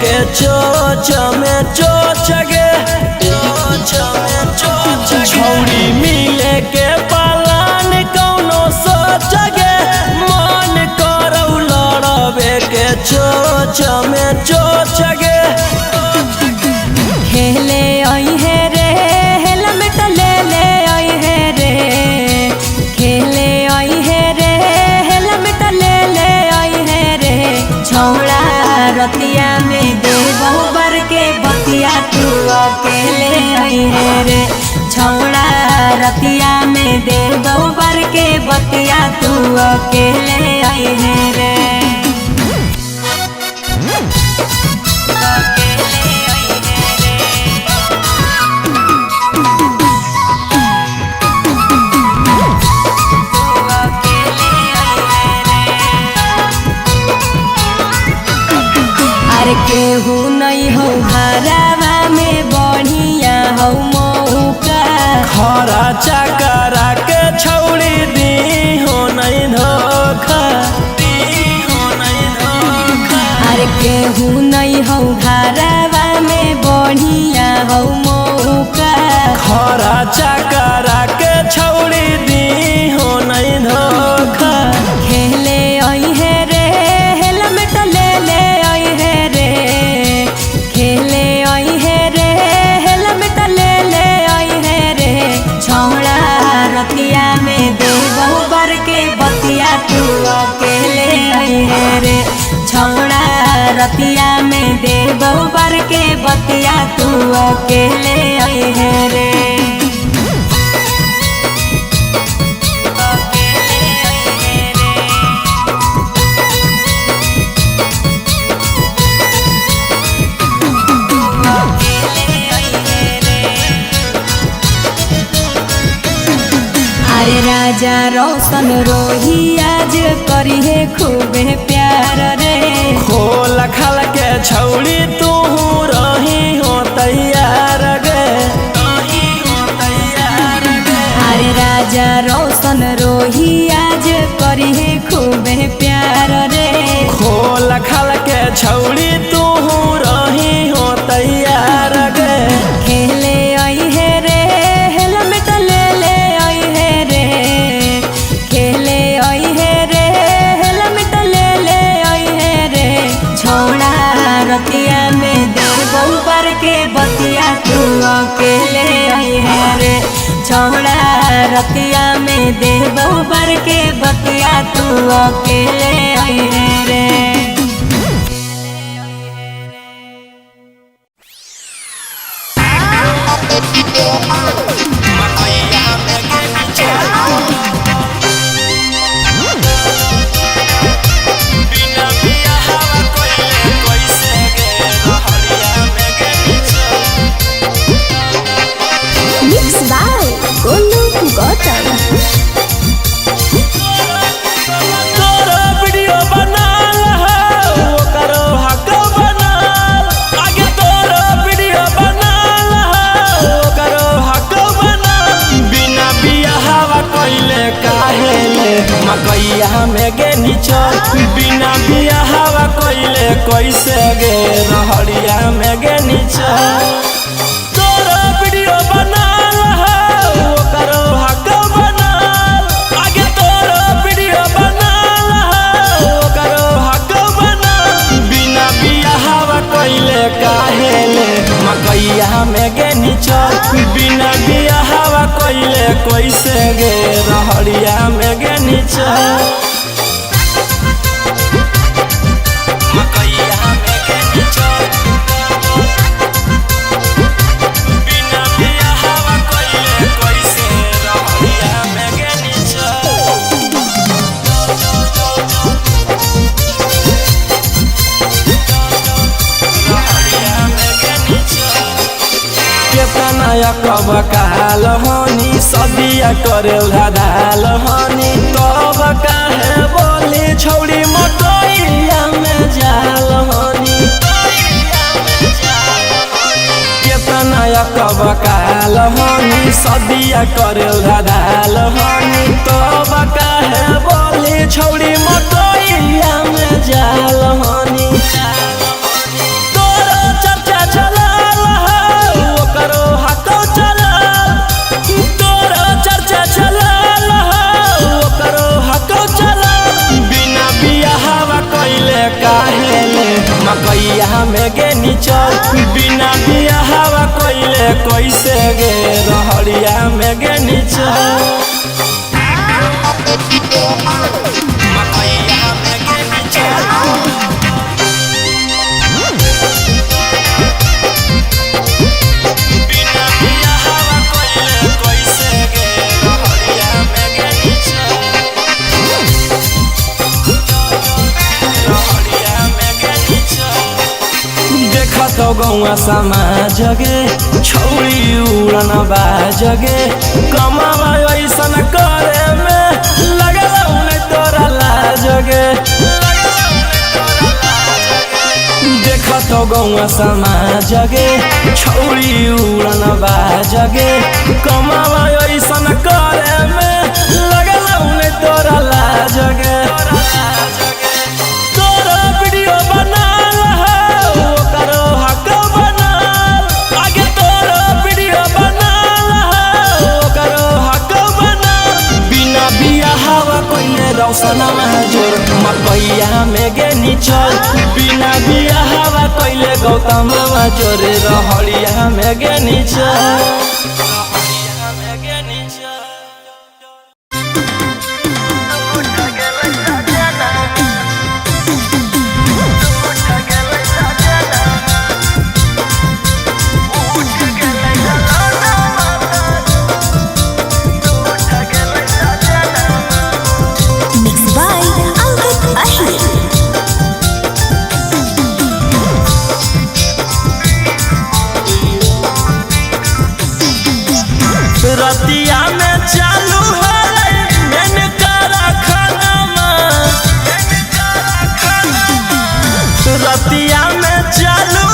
के चोच में चोच गे छौड़ी मिले के पालन कौनो सोच गे मन करौ लड़बे के चोच में चोच गे खेले आई है रे हेलमेट ले ले आई है रे खेले आई है रे हेलमेट ले ले आई है रे छौड़ा रतिया में दे बहुबर के बतिया तू अकेले आई है रे छौड़ा रतिया में दे बहुबर के बतिया तू अकेले आई है रे केहू नहीं हो हरावा में बढ़िया हो मौका खरा चकरा के छौड़ी दी हो नहीं धोखा अरे केहू नहीं हो हरावा में बढ़िया हो मौका खरा चकरा के छौड़ी दी हो नहीं धोखा खेले आई है रे हेलमेट ले ले आई है रे खेले आई है रे हेलमेट ले ले आई है रे छौड़ा रतिया में दे बहुबर के बतिया तू अकेले आई है रे छौड़ा रतिया में दे बहुबर के बतिया तू अकेले आई है रे अरे राजा रोशन रोही आज करी है खूबे प्यार रे खोल खाल के छौड़ी तू रही हो तैयार गे अरे राजा रोशन रोही आज करी है खूबे प्यार रे खोल खाल के छौड़ी तू रही हो तैयार गे खेले आई है रे हेलमेट ले ले आई है रे खेले आई है रे हेलमेट ले ले आई है रे छौड़ा रतिया में दे बहुबर के बतिया तू अकेले आई है रे छौड़ा रतिया में दे बहुबर के बतिया तू अकेले आई है रे मकैया में गे निचल बिना बिया हवा कोइले कैसे गे रहड़िया में गे निचल तोरा वीडियो बनाल हो करो हक बनाल आगे तोरा वीडियो बनाल हो करो हक बनाल बिना बिया हवा कोइले काहे ले मकैया में गे निचल बिना बिया हवा कोइले कैसे गे रहड़िया में गे निचल मकैया में गे निचल बिना बिया हवा कोइले कैसे रहड़िया में गे निचल रहड़िया में गे निचल केतना कब काल हनी सदिया करे धाल हनी तब काहे बोली छौड़ी मकैया में जाल हनी केतना कब काल हनी सदिया करे धाल हनी तब काहे बोली छौड़ी मकैया में जाल हनी गे निचल बिना बियाहवा कइले कैसे गे रहड़िया में गे निचल मकैया में गे निचल बिना बियाहवा कइले कैसे गे रहड़िया में गे निचल रहड़िया में गे निचल देखा तो गौआ समाज गे छौरी उड़न बाजगे कमावा ऐसन करे में लगल उन्हें तोरा लाज गे देखा तो गौआ समाज गे छौरी उड़न बाजगे कमावा ऐसन करे में लगल उन्हें तोरा लाज गे तोरा वीडियो बना रौशनमा जोर मकैया में गे निचल बिना बियाहवा कइले गौतम जोर रहड़िया में गे निचल रतिया में चालू रतिया में चालू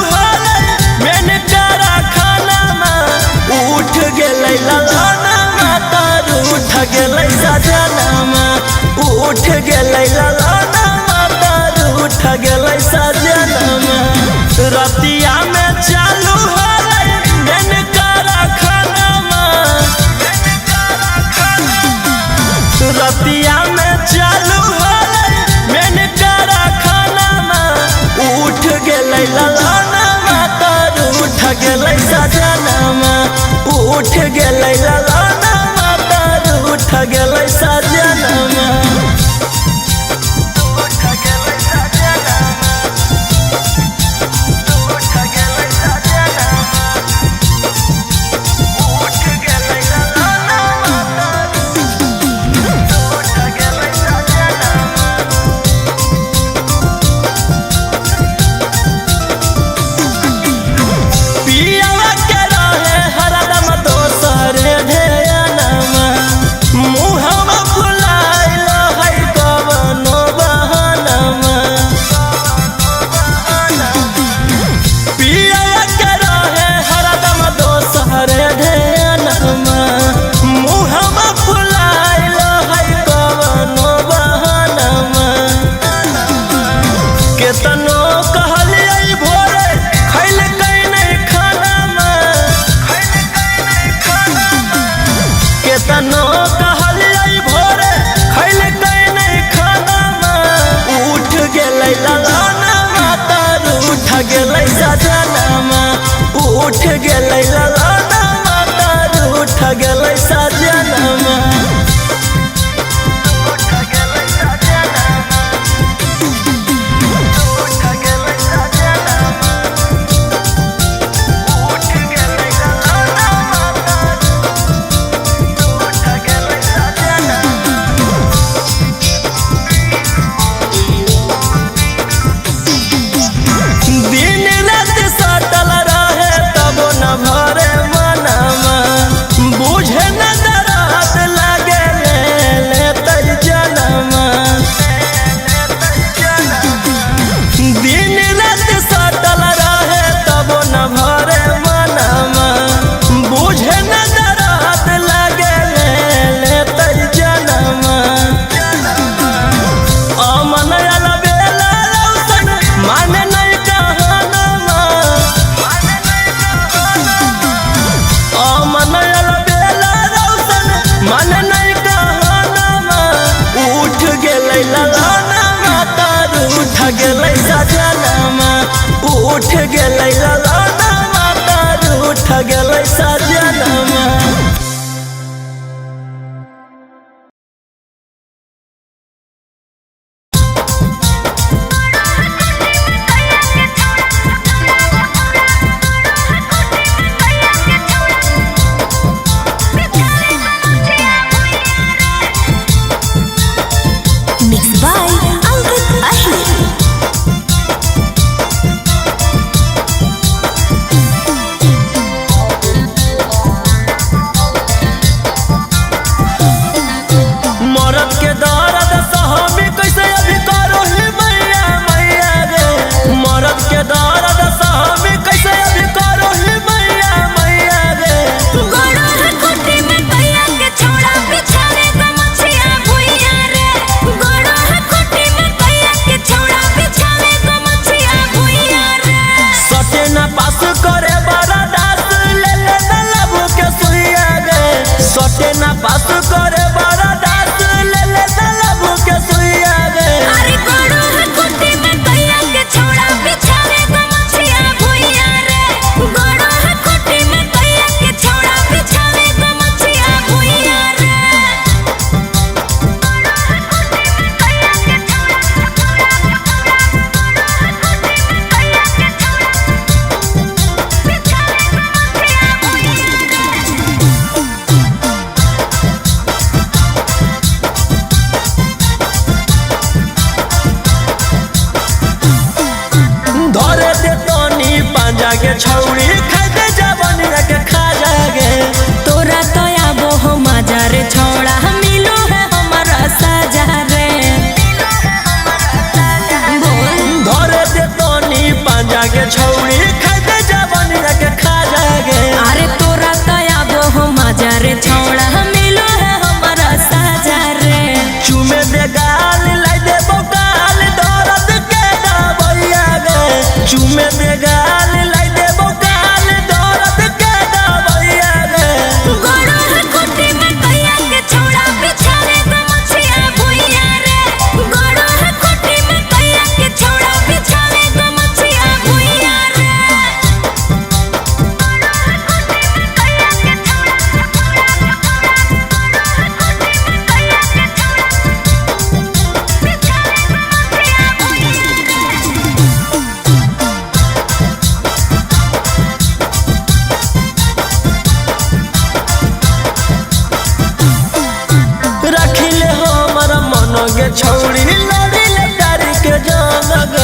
उठ गेलै ललनमा तर उठ गेलै सजनमा उठ गेलै ललनमा तर उठ गेलै सजनमा रतिया में चालू रतिया में चालू उठ गेलै ललनमा तर उठ गेलै सजनमा उठ गेलै ललनमा तर उठ गेलै सजनमा उठ गेलै ललनमा तर उठ गेलै सजनमा दिन रात गेलै ललना माता रूठ गेलै सजनमा। Mixed by Ankit Ahir. मरद के दर्द सहमी कैसे अभी करो ही मैया मैया रे। मरद के दर्द सहमी कैसे अभी करो ही मैया मैया रे। गोड़ा है कोटी में भैया के छोड़ा बिछावे गमछिया भुइया रे। गोड़ा है कोटी में भैया के छोड़ा बिछावे गमछिया भुइया रे। सटे न पास करे बड़ा दास ले ले न लबू के सुइया रे। सटे न पास करे बड़ा दास ले ले न लबू के सुइया रे। अरे गोड़ा है कोटी में भैया के छोड़ा बिछावे गमछिया भुइया रे। गोड़ा है कोटी में भैया के छोड़ा बिछावे गमछिया भुइया रे। धरे दे तनी पांजा के छौड़ी खाते जवानी के खा जागे। तोरा तो आबो हो मजा रे छोड़ा मिलो है हमारा साजा रे। धरे दे तनी पांजा के छौड़ी खाते जवानी के खा जागे। अरे तोरा तो आबो हो मजा रे छोड़ा मिलो है हमारा साजा रे। चुमे दे गाल लाई दे बोकाल दर्द के दबैया गे। चुमे दे गाल लाई दे बोकाल दर्द के दबैया गे। गोड़ा है कोटी में भैया के छोड़ा बिछावे गमछिया भुइया रे। गोड़ा है कोटी में भैया के छोड़ा बिछावे गमछिया भुइया रे। रखिले हमर मन गे छौड़ी लड़ी ले तारी के जान गे।